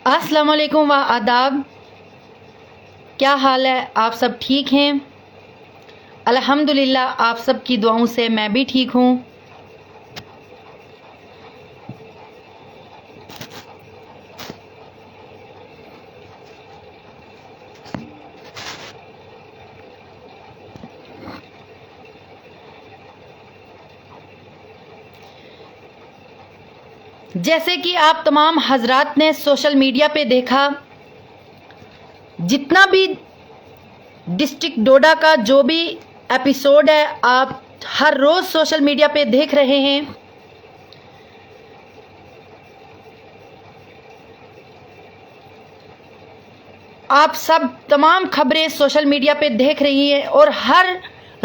अस्सलाम वालेकुम व आदाब। क्या हाल है? आप सब ठीक हैं? अल्हम्दुलिल्लाह, आप सब की दुआओं से मैं भी ठीक हूँ। जैसे कि आप तमाम हजरात ने सोशल मीडिया पे देखा, जितना भी डिस्ट्रिक्ट डोडा का जो भी एपिसोड है आप हर रोज़ सोशल मीडिया पे देख रहे हैं। आप सब तमाम खबरें सोशल मीडिया पे देख रही हैं और हर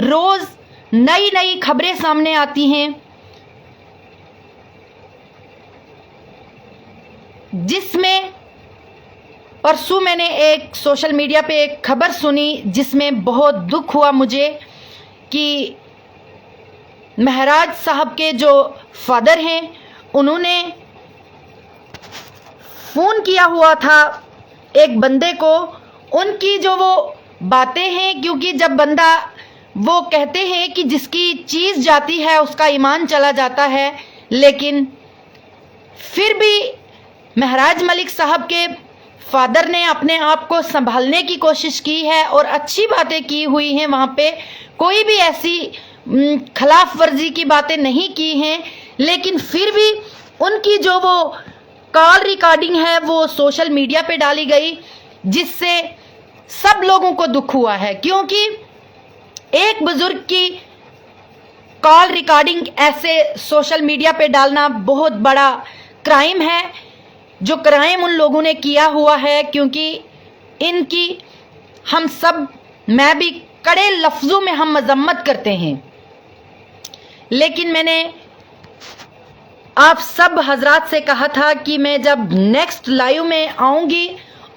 रोज़ नई नई खबरें सामने आती हैं, जिसमें परसों मैंने एक सोशल मीडिया पे एक खबर सुनी जिसमें बहुत दुख हुआ मुझे कि महराज साहब के जो फादर हैं उन्होंने फ़ोन किया हुआ था एक बंदे को। उनकी जो वो बातें हैं, क्योंकि जब बंदा वो कहते हैं कि जिसकी चीज़ जाती है उसका ईमान चला जाता है, लेकिन फिर भी महराज मलिक साहब के फादर ने अपने आप को संभालने की कोशिश की है और अच्छी बातें की हुई हैं। वहाँ पे कोई भी ऐसी खिलाफ वर्जी की बातें नहीं की हैं, लेकिन फिर भी उनकी जो वो कॉल रिकॉर्डिंग है वो सोशल मीडिया पे डाली गई, जिससे सब लोगों को दुख हुआ है। क्योंकि एक बुजुर्ग की कॉल रिकॉर्डिंग ऐसे सोशल मीडिया पे डालना बहुत बड़ा क्राइम है, जो क्राइम उन लोगों ने किया हुआ है। क्योंकि इनकी हम सब, मैं भी कड़े लफ्ज़ों में हम मजम्मत करते हैं, लेकिन मैंने आप सब हजरात से कहा था कि मैं जब नेक्स्ट लाइव में आऊँगी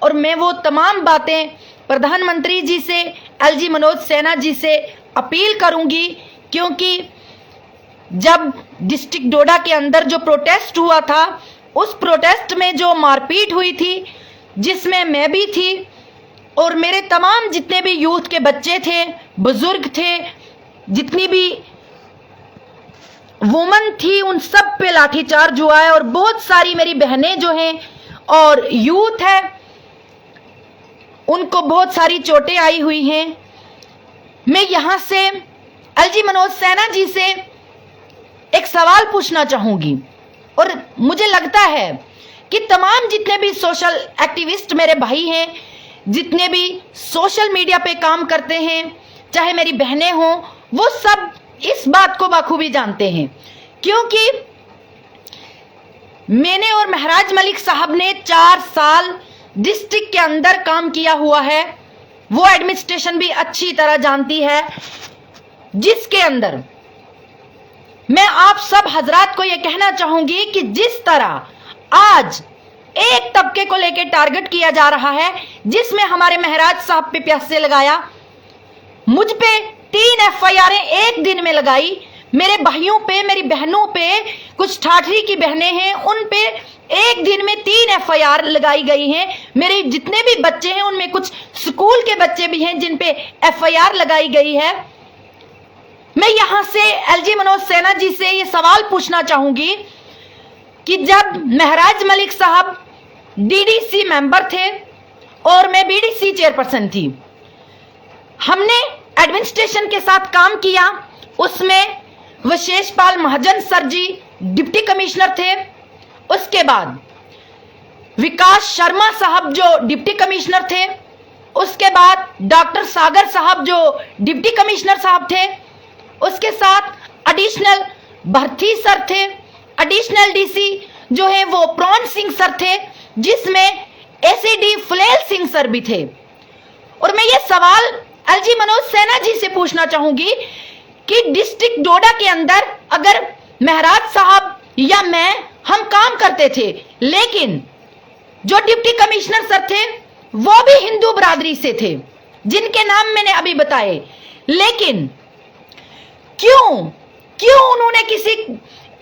और मैं वो तमाम बातें प्रधानमंत्री जी से, एलजी मनोज सिन्हा जी से अपील करूँगी। क्योंकि जब डिस्ट्रिक्ट डोडा के अंदर जो प्रोटेस्ट हुआ था, उस प्रोटेस्ट में जो मारपीट हुई थी, जिसमें मैं भी थी और मेरे तमाम जितने भी यूथ के बच्चे थे, बुजुर्ग थे, जितनी भी वुमन थी, उन सब पे लाठीचार्ज हुआ है और बहुत सारी मेरी बहनें जो हैं और यूथ है उनको बहुत सारी चोटें आई हुई हैं। मैं यहाँ से एलजी मनोज सिन्हा जी से एक सवाल पूछना चाहूँगी, और मुझे लगता है कि तमाम जितने भी सोशल एक्टिविस्ट मेरे भाई हैं, जितने भी सोशल मीडिया पे काम करते हैं, चाहे मेरी बहनें हों, वो सब इस बात को बखूबी जानते हैं। क्योंकि मैंने और महराज मलिक साहब ने 4 साल डिस्ट्रिक्ट के अंदर काम किया हुआ है, वो एडमिनिस्ट्रेशन भी अच्छी तरह जानती है, जिसके अंदर मैं आप सब हजरात को यह कहना चाहूंगी कि जिस तरह आज एक तबके को लेकर टारगेट किया जा रहा है, जिसमें हमारे महराज साहब पे प्यासे लगाया, मुझ पे 3 FIR एक दिन में लगाई, मेरे भाइयों पे, मेरी बहनों पे, कुछ ठाठरी की बहनें हैं उन पे एक दिन में 3 FIR लगाई गई हैं। मेरे जितने भी बच्चे हैं उनमें कुछ स्कूल के बच्चे भी हैं जिन पे FIR लगाई गई है। मैं यहां से एलजी मनोज सिन्हा जी से ये सवाल पूछना चाहूंगी कि जब महराज मलिक साहब DDC मेंबर थे और मैं BDC चेयरपर्सन थी, हमने एडमिनिस्ट्रेशन के साथ काम किया, उसमें विशेषपाल महाजन सर जी डिप्टी कमिश्नर थे, उसके बाद विकास शर्मा साहब जो डिप्टी कमिश्नर थे, उसके बाद डॉक्टर सागर साहब जो डिप्टी कमिश्नर साहब थे, उसके साथ एडिशनल भर्थी सर थे, एडिशनल DC जो है वो प्रॉन सिंह सर थे, जिसमें ACD फुलेल सिंह सर भी थे। और मैं ये सवाल एलजी मनोज सिन्हा जी से पूछना चाहूंगी कि डिस्ट्रिक्ट डोडा के अंदर अगर महराज साहब या मैं, हम काम करते थे, लेकिन जो डिप्टी कमिश्नर सर थे वो भी हिंदू बरादरी से थे, जिनके नाम मैंने अभी बताए, लेकिन क्यों उन्होंने किसी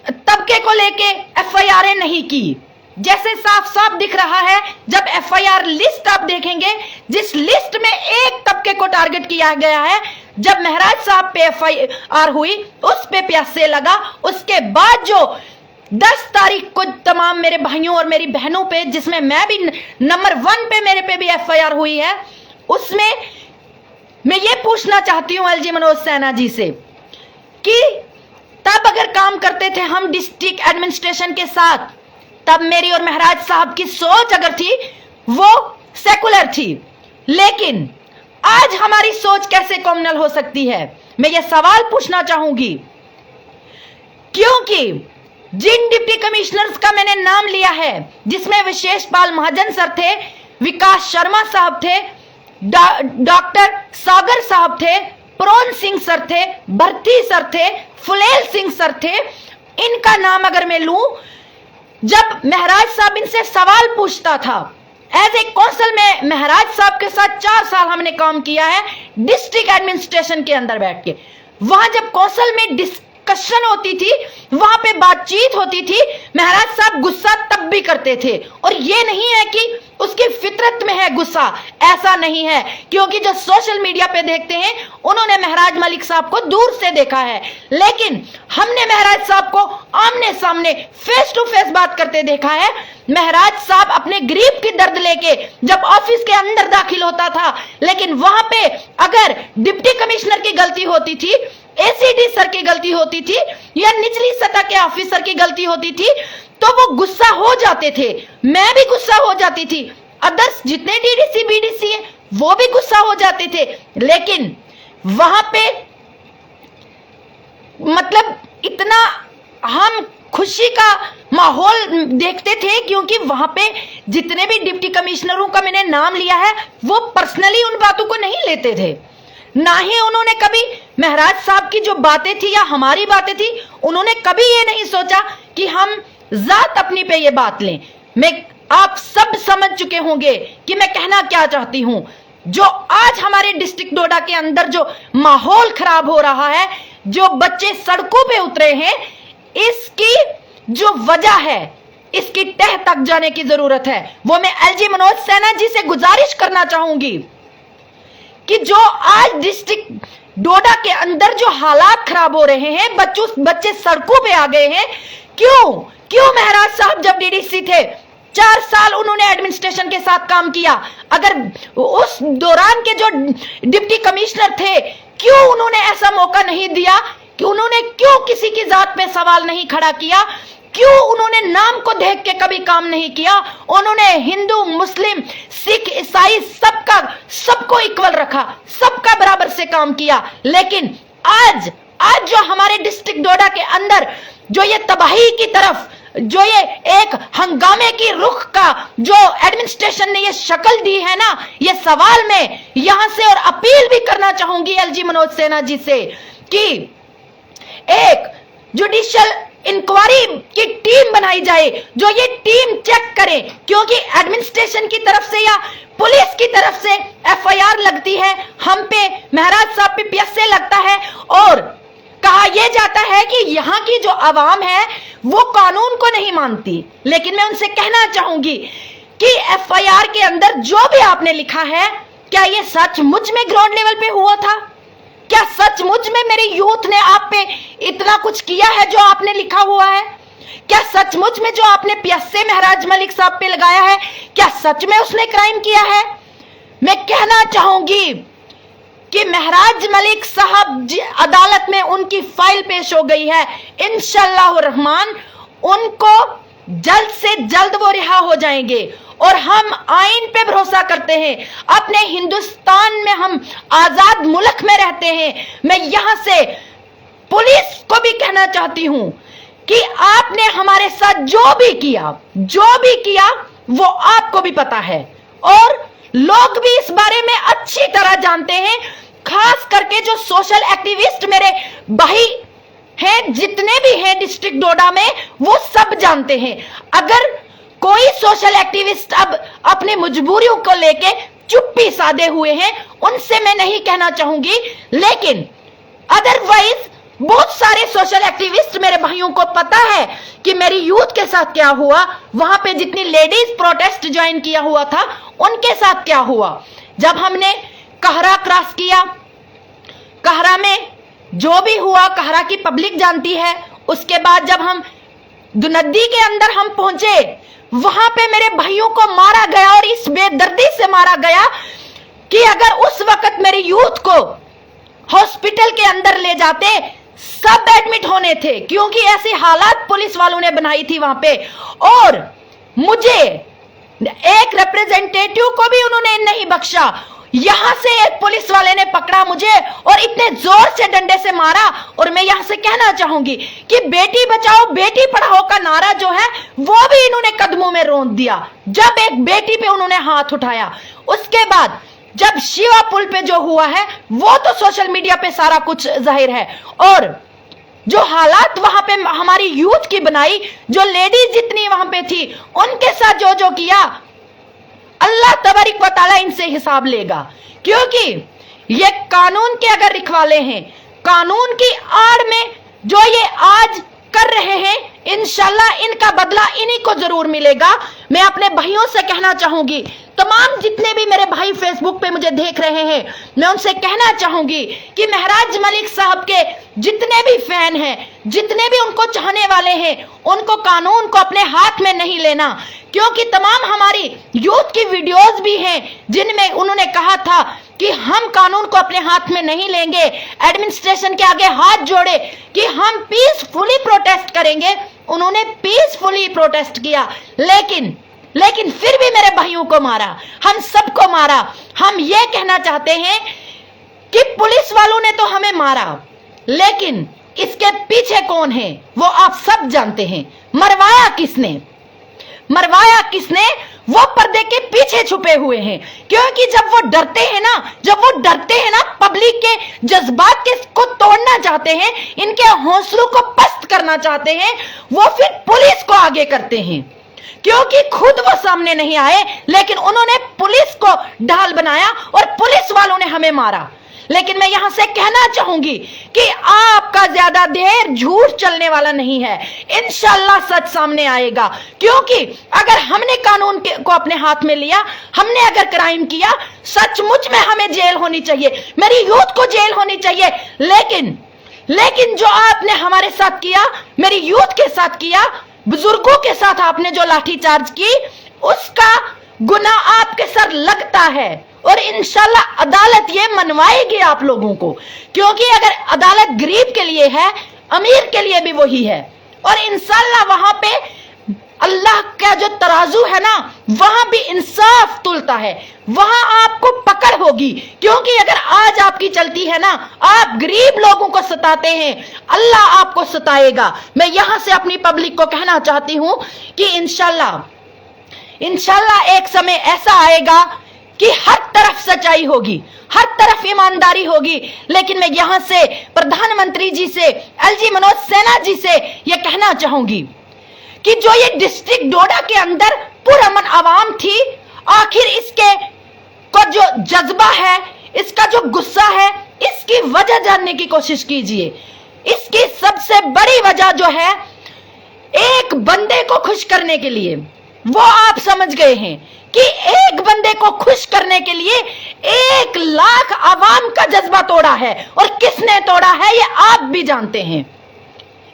तबके को लेके FIR नहीं की? जैसे साफ साफ दिख रहा है जब एफआईआर लिस्ट आप देखेंगे, जिस लिस्ट में एक तबके को टारगेट किया गया है। जब महराज साहब पे एफआईआर हुई उस पे प्यासे लगा, उसके बाद जो 10 तारीख को तमाम मेरे भाइयों और मेरी बहनों पे, जिसमें मैं भी नंबर 1 पे, मेरे पे भी एफआईआर हुई है, उसमें मैं ये पूछना चाहती हूं एलजी मनोज सिन्हा जी से कि तब अगर काम करते थे हम डिस्ट्रिक्ट एडमिनिस्ट्रेशन के साथ, तब मेरी और महराज साहब की सोच अगर थी वो सेकुलर थी, लेकिन आज हमारी सोच कैसे कॉम्युनल हो सकती है? मैं ये सवाल पूछना चाहूंगी, क्योंकि जिन डिप्टी कमिश्नर्स का मैंने नाम लिया है, जिसमें विशेष पाल महाजन सर थे, विकास शर्मा साहब थे, डॉक्टर सागर साहब थे, प्रोन सिंह सर थे, भर्ती सर थे, फुलेल सिंह सर थे, इनका नाम अगर मैं लूं, जब महराज साहब इनसे सवाल पूछता था, एज ए कौंसल में महराज साहब के साथ 4 साल हमने काम किया है डिस्ट्रिक्ट एडमिनिस्ट्रेशन के अंदर बैठ के। वहां जब कौंसल में डिस्कशन होती थी, वहां पे बातचीत होती थी, महराज साहब गुस्सा तब भी करते थे। और ये नहीं है कि उसकी फितरत में है गुस्सा, ऐसा नहीं है, क्योंकि जो सोशल मीडिया पे देखते हैं उन्होंने महराज मलिक साहब को दूर से देखा है, लेकिन हमने महराज साहब को आमने सामने फेस टू फेस बात करते देखा है। महराज साहब अपने गरीब की दर्द लेके जब ऑफिस के अंदर दाखिल होता था, लेकिन वहां पे अगर डिप्टी कमिश्नर की गलती होती थी, एसीडी सर की गलती होती थी, या निचली सतह के ऑफिसर की गलती होती थी, तो वो गुस्सा हो जाते थे, मैं भी गुस्सा हो जाती थी, अदर्स जितने डीडीसी बीडीसी हैं वो भी गुस्सा हो जाते थे। लेकिन वहां पे मतलब इतना हम खुशी का माहौल देखते थे, क्योंकि वहां पे जितने भी डिप्टी कमिश्नरों का मैंने नाम लिया है वो पर्सनली उन बातों को नहीं लेते थे, ना ही उन्होंने कभी महराज साहब की जो बातें थी या हमारी बातें थी, उन्होंने कभी ये नहीं सोचा कि हम जात अपनी पे ये बात लें। मैं आप सब समझ चुके होंगे कि मैं कहना क्या चाहती हूं। जो आज हमारे डिस्ट्रिक्ट डोडा के अंदर जो माहौल खराब हो रहा है, जो बच्चे सड़कों पे उतरे हैं, इसकी जो वजह है, इसकी तह तक जाने की जरूरत है। वो मैं एलजी मनोज सिन्हा जी से गुजारिश करना चाहूंगी कि जो आज डिस्ट्रिक्ट डोडा के अंदर जो हालात खराब हो रहे हैं, बच्चे सड़कों पे आ गए हैं, क्यों महराज साहब जब डीडीसी थे 4 साल उन्होंने एडमिनिस्ट्रेशन के साथ काम किया, अगर उस दौरान के जो डिप्टी कमिश्नर थे, क्यों उन्होंने ऐसा मौका नहीं दिया कि उन्होंने क्यों किसी की जात पे सवाल नहीं खड़ा किया, क्यों उन्होंने नाम को देख के कभी काम नहीं किया, उन्होंने हिंदू मुस्लिम सिख ईसाई सबको इक्वल रखा, सबका बराबर से काम किया। लेकिन आज जो हमारे डिस्ट्रिक्ट डोडा के अंदर जो ये तबाही की तरफ, जो ये एक हंगामे की रुख का जो एडमिनिस्ट्रेशन ने ये शक्ल दी है ना, ये सवाल मैं यहां से और अपील भी करना चाहूंगी एलजी मनोज सिन्हा जी से कि एक जुडिशियल इंक्वायरी की टीम बनाई जाए, जो ये टीम चेक करे, क्योंकि एडमिनिस्ट्रेशन की तरफ से या पुलिस की तरफ से एफआईआर लगती है, हम पे महराज साहब पे पीएसए लगता है, और कहा यह जाता है कि यहाँ की जो आवाम है वो कानून को नहीं मानती। लेकिन मैं उनसे कहना चाहूंगी कि एफआईआर के अंदर जो भी आपने लिखा है, क्या ये सचमुच में ग्राउंड लेवल पे हुआ था? क्या सचमुच में मेरे यूथ ने आप पे इतना कुछ किया है जो आपने लिखा हुआ है? क्या सचमुच में जो आपने पीएसए महराज मलिक साहब पे लगाया है, क्या सच में उसने क्राइम किया है? मैं कहना चाहूंगी कि महराज मलिक साहब अदालत में उनकी फाइल पेश हो गई है, इंशाअल्लाह रहमान उनको जल्द से जल्द वो रिहा हो जाएंगे। और हम आइन पे भरोसा करते हैं, अपने हिंदुस्तान में हम आजाद मुल्क में रहते हैं। मैं यहां से पुलिस को भी कहना चाहती हूं कि आपने हमारे साथ जो भी किया वो आपको भी पता है, और लोग भी इस बारे में अच्छी तरह जानते हैं। खास करके जो सोशल एक्टिविस्ट मेरे भाई हैं, जितने भी हैं डिस्ट्रिक्ट डोडा में, वो सब जानते हैं। अगर कोई सोशल एक्टिविस्ट अब अपनी मजबूरियों को लेके चुप्पी साधे हुए हैं, उनसे मैं नहीं कहना चाहूंगी, लेकिन अदरवाइज बहुत सारे सोशल एक्टिविस्ट मेरे भाइयों को पता है कि मेरी यूथ के साथ क्या हुआ, वहां पे जितनी लेडीज प्रोटेस्ट ज्वाइन किया हुआ था उनके साथ क्या हुआ। जब हमने कहरा क्रॉस किया, कहरा में जो भी हुआ कहरा की पब्लिक जानती है। उसके बाद जब हम नदी के अंदर हम पहुंचे, वहां पे मेरे भाइयों को मारा गया और इस बेदर्दी से मारा गया कि अगर उस वक्त मेरी यूथ को हॉस्पिटल के अंदर ले जाते, सब एडमिट होने थे, क्योंकि ऐसी हालात पुलिस वालों ने बनाई थी वहां पे। और मुझे एक रिप्रेजेंटेटिव को भी उन्होंने नहीं बख्शा। यहां से एक पुलिस वाले ने पकड़ा मुझे और इतने जोर से डंडे से मारा। और मैं यहां से कहना चाहूंगी कि बेटी बचाओ बेटी पढ़ाओ का नारा जो है वो भी इन्होंने कदमों में रोंद दिया जब एक बेटी पे उन्होंने हाथ उठाया। उसके बाद जब शिवा पुल पे जो हुआ है वो तो सोशल मीडिया पे सारा कुछ जाहिर है। और जो हालात वहां पे हमारी यूथ की बनाई, जो लेडीज जितनी वहां पे थी उनके साथ जो जो किया, अल्लाह तबारक व तआला इनसे हिसाब लेगा। क्योंकि ये कानून के अगर रखवाले हैं, कानून की आड़ में जो ये आज कर रहे हैं, इंशाल्लाह इनका बदला इन्हीं को जरूर मिलेगा। मैं अपने भाइयों से कहना चाहूंगी, तमाम जितने भी मेरे भाई फेसबुक पे मुझे देख रहे हैं, मैं उनसे कहना चाहूंगी कि महराज मलिक साहब के जितने भी फैन हैं, जितने भी उनको चाहने वाले हैं, उनको कानून को अपने हाथ में नहीं लेना। क्योंकि तमाम हमारी यूथ की वीडियोस भी हैं जिनमें उन्होंने कहा था कि हम कानून को अपने हाथ में नहीं लेंगे, एडमिनिस्ट्रेशन के आगे हाथ जोड़े कि हम पीसफुली प्रोटेस्ट करेंगे। उन्होंने पीसफुली प्रोटेस्ट किया, लेकिन फिर भी मेरे भाइयों को मारा, हम सबको मारा। हम ये कहना चाहते हैं कि पुलिस वालों ने तो हमें मारा, लेकिन इसके पीछे कौन है वो आप सब जानते हैं। मरवाया किसने, मरवाया किसने, वो पर्दे के पीछे छुपे हुए हैं। क्योंकि जब वो डरते हैं ना, पब्लिक के जज्बात के को तोड़ना चाहते हैं, इनके हौसलों को पस्त करना चाहते हैं, वो फिर पुलिस को आगे करते हैं। क्योंकि खुद वो सामने नहीं आए, लेकिन उन्होंने पुलिस को ढाल बनाया और पुलिस वालों ने हमें मारा। लेकिन मैं यहां से कहना चाहूंगी कि आपका ज्यादा देर झूठ चलने वाला नहीं है, इंशाल्लाह सच सामने आएगा। क्योंकि अगर हमने कानून को अपने हाथ में लिया, हमने अगर क्राइम किया, सचमुच में हमें जेल होनी चाहिए, मेरी यूथ को जेल होनी चाहिए। लेकिन जो आपने हमारे साथ किया, मेरी यूथ के साथ किया, बुजुर्गों के साथ आपने जो लाठीचार्ज की, उसका गुनाह आपके सर लगता है। और इंशाल्लाह अदालत ये मनवाएगी आप लोगों को। क्योंकि अगर अदालत गरीब के लिए है, अमीर के लिए भी वही है। और इंशाल्लाह वहां पे अल्लाह का जो तराजू है ना, वहां भी इंसाफ तुलता है, वहां आपको पकड़ होगी। क्योंकि अगर आज आपकी चलती है ना, आप गरीब लोगों को सताते हैं, अल्लाह आपको सताएगा। मैं यहां से अपनी पब्लिक को कहना चाहती हूं कि इंशाल्लाह एक समय ऐसा आएगा कि हर तरफ सच्चाई होगी, हर तरफ ईमानदारी होगी। लेकिन मैं यहां से प्रधानमंत्री जी से, एलजी मनोज सिन्हा जी से यह कहना चाहूंगी कि जो ये डिस्ट्रिक्ट डोडा के अंदर पुरअमन आवाम थी, आखिर इसके को जो जज्बा है, इसका जो गुस्सा है, इसकी वजह जानने की कोशिश कीजिए। इसकी सबसे बड़ी वजह जो है, एक बंदे को खुश करने के लिए, वो आप समझ गए हैं कि एक बंदे को खुश करने के लिए 1 लाख आवाम का जज्बा तोड़ा है। और किसने तोड़ा है ये आप भी जानते हैं।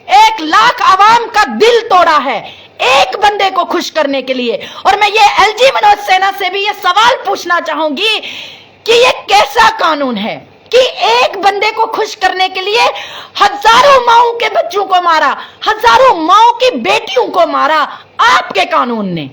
1 लाख आवाम का दिल तोड़ा है एक बंदे को खुश करने के लिए। और मैं ये एलजी मनोज सिन्हा से भी ये सवाल पूछना चाहूंगी कि ये कैसा कानून है कि एक बंदे को खुश करने के लिए हजारों माओं के बच्चों को मारा, हजारों माओं की बेटियों को मारा आपके कानून ने,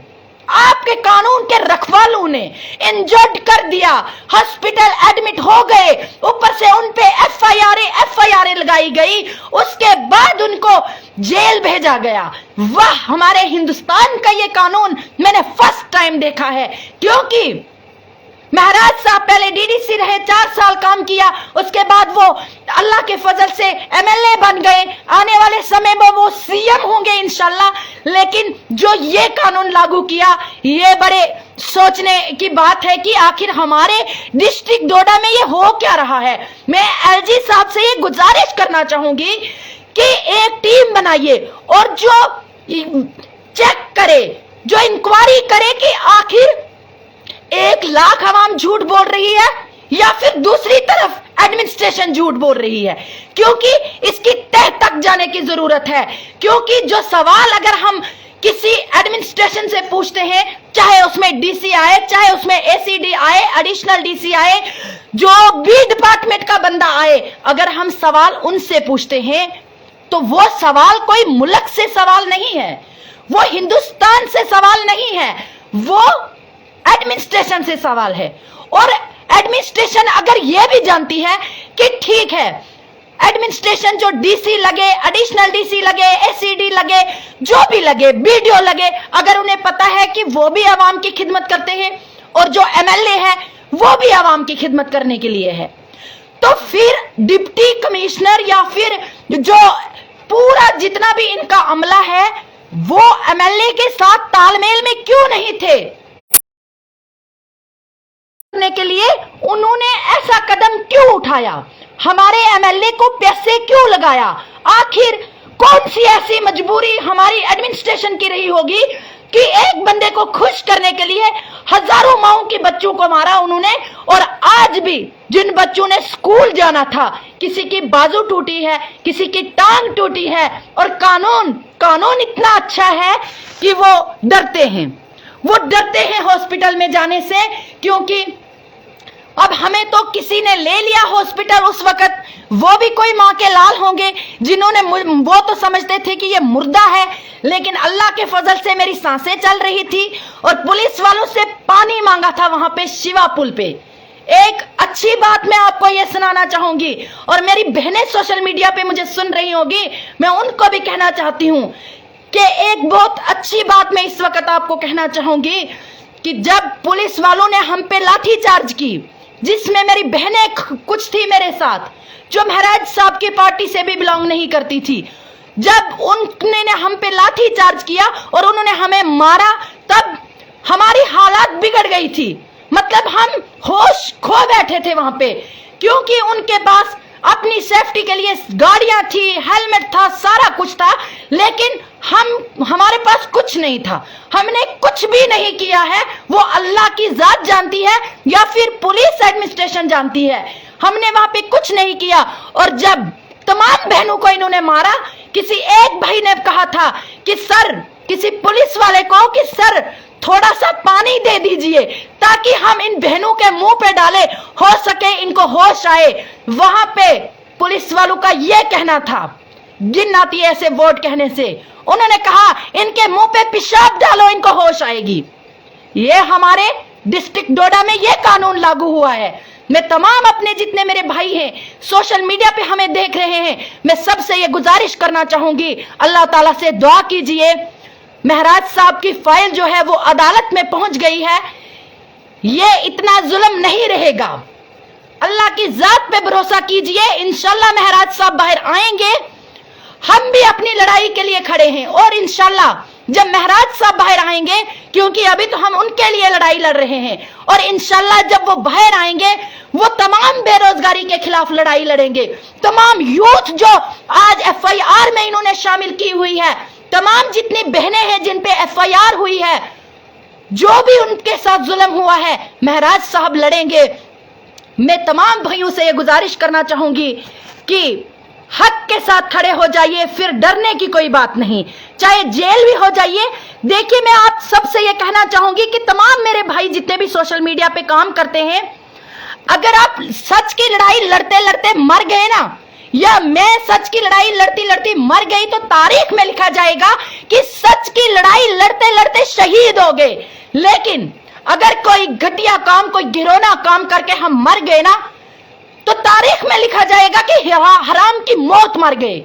आपके कानून के रखवालों ने इंजर्ड कर दिया, हॉस्पिटल एडमिट हो गए, ऊपर से उन पे एफआईआर लगाई गई, उसके बाद उनको जेल भेजा गया। वाह, हमारे हिंदुस्तान का ये कानून मैंने फर्स्ट टाइम देखा है। क्योंकि महाराज साहब पहले डीडीसी रहे, 4 साल काम किया, उसके बाद वो अल्लाह के फजल से एमएलए बन गए, आने वाले समय में वो सीएम होंगे इंशाल्लाह। लेकिन जो ये कानून लागू किया, ये बड़े सोचने की बात है कि आखिर हमारे डिस्ट्रिक्ट डोडा में ये हो क्या रहा है। मैं एलजी साहब से ये गुजारिश करना चाहूंगी कि एक टीम बनाइए और जो चेक करे, जो इंक्वायरी करे कि आखिर 1 लाख आवाम झूठ बोल रही है या फिर दूसरी तरफ एडमिनिस्ट्रेशन झूठ बोल रही है, क्योंकि इसकी तह तक जाने की जरूरत है। क्योंकि जो सवाल अगर हम किसी एडमिनिस्ट्रेशन से पूछते हैं, चाहे उसमें डीसी आए, चाहे उसमें एसीडी आए, एडिशनल डीसी आए, जो भी डिपार्टमेंट का बंदा आए, अगर हम सवाल उनसे पूछते हैं तो वो सवाल कोई मुल्क से सवाल नहीं है, वो हिंदुस्तान से सवाल नहीं है, वो एडमिनिस्ट्रेशन से सवाल है। और एडमिनिस्ट्रेशन अगर यह भी जानती है कि ठीक है, एडमिनिस्ट्रेशन जो डीसी लगे, एडिशनल डीसी लगे, एसीडी लगे, जो भी लगे, बीडीओ लगे, अगर उन्हें पता है कि वो भी आवाम की खिदमत करते हैं और जो एमएलए है वो भी आवाम की खिदमत करने के लिए है, तो फिर डिप्टी कमिश्नर या फिर जो पूरा जितना भी इनका अमला है वो एमएलए के साथ तालमेल में क्यों नहीं थे करने के लिए? उन्होंने ऐसा कदम क्यों उठाया? हमारे एमएलए को पैसे क्यों लगाया? आखिर कौन सी ऐसी मजबूरी हमारी एडमिनिस्ट्रेशन की रही होगी कि एक बंदे को खुश करने के लिए हजारों माओं के बच्चों को मारा उन्होंने? और आज भी जिन बच्चों ने स्कूल जाना था, किसी की बाजू टूटी है, किसी की टांग टूटी है, और कानून इतना अच्छा है कि वो डरते हैं हॉस्पिटल में जाने से, क्योंकि अब हमें तो किसी ने ले लिया हॉस्पिटल उस वक्त, वो भी कोई माँ के लाल होंगे जिन्होंने, वो तो समझते थे कि ये मुर्दा है, लेकिन अल्लाह के फजल से मेरी सांसें चल रही थी। और पुलिस वालों से पानी मांगा था वहां पे शिवा पुल पे। एक अच्छी बात मैं आपको ये सुनाना चाहूंगी, और मेरी बहनें सोशल मीडिया पे मुझे सुन रही होगी, मैं उनको भी कहना चाहती हूं कि एक बहुत अच्छी बात मैं इस वक्त आपको कहना चाहूंगी कि जब पुलिस वालों ने हम पे लाठी चार्ज की, जिसमें मेरी बहनें कुछ थी मेरे साथ, जो महराज साहब की पार्टी से भी बिलोंग नहीं करती थी, जब उन्होंने हम पे लाठी चार्ज किया और उन्होंने हमें मारा, तब हमारी हालात बिगड़ गई थी। मतलब हम होश खो बैठे थे वहां पे, क्योंकि उनके पास अपनी सेफ्टी के लिए गाड़ियां थी, हेलमेट था, सारा कुछ था, लेकिन हमारे पास कुछ नहीं था। हमने कुछ भी नहीं किया है, वो अल्लाह की जात जानती है या फिर पुलिस एडमिनिस्ट्रेशन जानती है, हमने वहां पे कुछ नहीं किया। और जब तमाम बहनों को इन्होंने मारा, किसी एक भाई ने कहा था कि सर, किसी पुलिस वाले को कि सर थोड़ा सा पानी दे दीजिए ताकि हम इन बहनों के मुंह पे डाले, हो सके इनको होश आए। वहां पे पुलिस वालों का यह कहना था, गिन आती है ऐसे वर्ड कहने से, उन्होंने कहा इनके मुंह पे पेशाब डालो, इनको होश आएगी। ये हमारे डिस्ट्रिक्ट डोडा में यह कानून लागू हुआ है। मैं तमाम अपने जितने मेरे भाई हैं सोशल मीडिया पे हमें देख रहे हैं, मैं सबसे ये गुजारिश करना चाहूंगी, अल्लाह ताला से दुआ कीजिए, महराज साहब की फाइल जो है वो अदालत में पहुंच गई है, ये इतना जुल्म नहीं रहेगा। अल्लाह की जात पे भरोसा कीजिए, इंशाल्लाह महराज साहब बाहर आएंगे। हम भी अपनी लड़ाई के लिए खड़े हैं, और इंशाल्लाह जब महराज साहब बाहर आएंगे, क्योंकि अभी तो हम उनके लिए लड़ाई लड़ रहे हैं, और इंशाल्लाह जब वो बाहर आएंगे वो तमाम बेरोजगारी के खिलाफ लड़ाई लड़ेंगे। तमाम यूथ जो आज एफआईआर में इन्होंने शामिल की हुई है, तमाम जितनी बहनें हैं जिन पे एफआईआर हुई है, जो भी उनके साथ जुल्म हुआ है, महराज साहब लड़ेंगे। मैं तमाम भाइयों से ये गुजारिश करना चाहूंगी कि हक के साथ खड़े हो जाइए, फिर डरने की कोई बात नहीं, चाहे जेल भी हो जाइए। देखिए, मैं आप सबसे ये कहना चाहूंगी कि तमाम मेरे भाई जितने भी सोशल मीडिया पे काम करते हैं, अगर आप सच की लड़ाई लड़ते लड़ते मर गए ना, या मैं सच की लड़ाई लड़ती लड़ती मर गई, तो तारीख में लिखा जाएगा कि सच की लड़ाई लड़ते लड़ते शहीद हो गए। लेकिन अगर कोई घटिया काम, कोई घिनौना काम करके हम मर गए ना, तो तारीख में लिखा जाएगा कि हराम की मौत मर गए।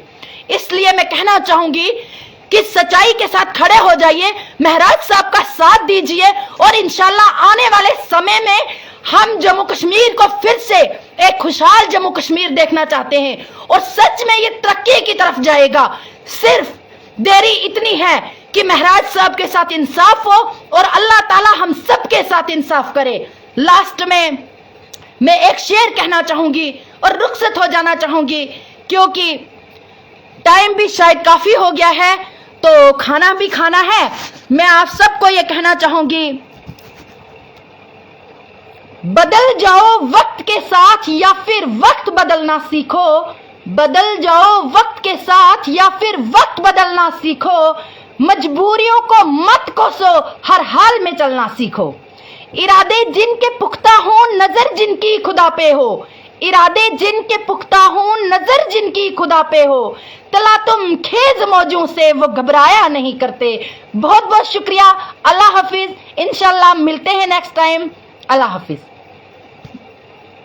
इसलिए मैं कहना चाहूंगी कि सच्चाई के साथ खड़े हो जाइए, महराज साहब का साथ दीजिए, और इंशाल्लाह आने वाले समय में हम जम्मू कश्मीर को फिर से एक खुशहाल जम्मू कश्मीर देखना चाहते हैं, और सच में ये तरक्की की तरफ जाएगा। सिर्फ देरी इतनी है कि महराज साहब के साथ इंसाफ हो और अल्लाह ताला हम सब के साथ इंसाफ करे। लास्ट में मैं एक शेर कहना चाहूंगी और रुखसत हो जाना चाहूंगी, क्योंकि टाइम भी शायद काफी हो गया है, तो खाना भी खाना है। मैं आप सबको यह कहना चाहूंगी, बदल जाओ वक्त के साथ या फिर वक्त बदलना सीखो। बदल जाओ वक्त के साथ या फिर वक्त बदलना सीखो। मजबूरियों को मत कोसो, हर हाल में चलना सीखो। इरादे जिनके पुख्ता हो, नजर जिनकी खुदा पे हो। इरादे जिनके पुख्ता हो, नजर जिनकी खुदा पे हो। तला तुम खेज मौजों से, वो घबराया नहीं करते। बहुत बहुत शुक्रिया। अल्लाह हाफिज। इंशाल्लाह मिलते हैं नेक्स्ट टाइम। अल्लाह हाफिज।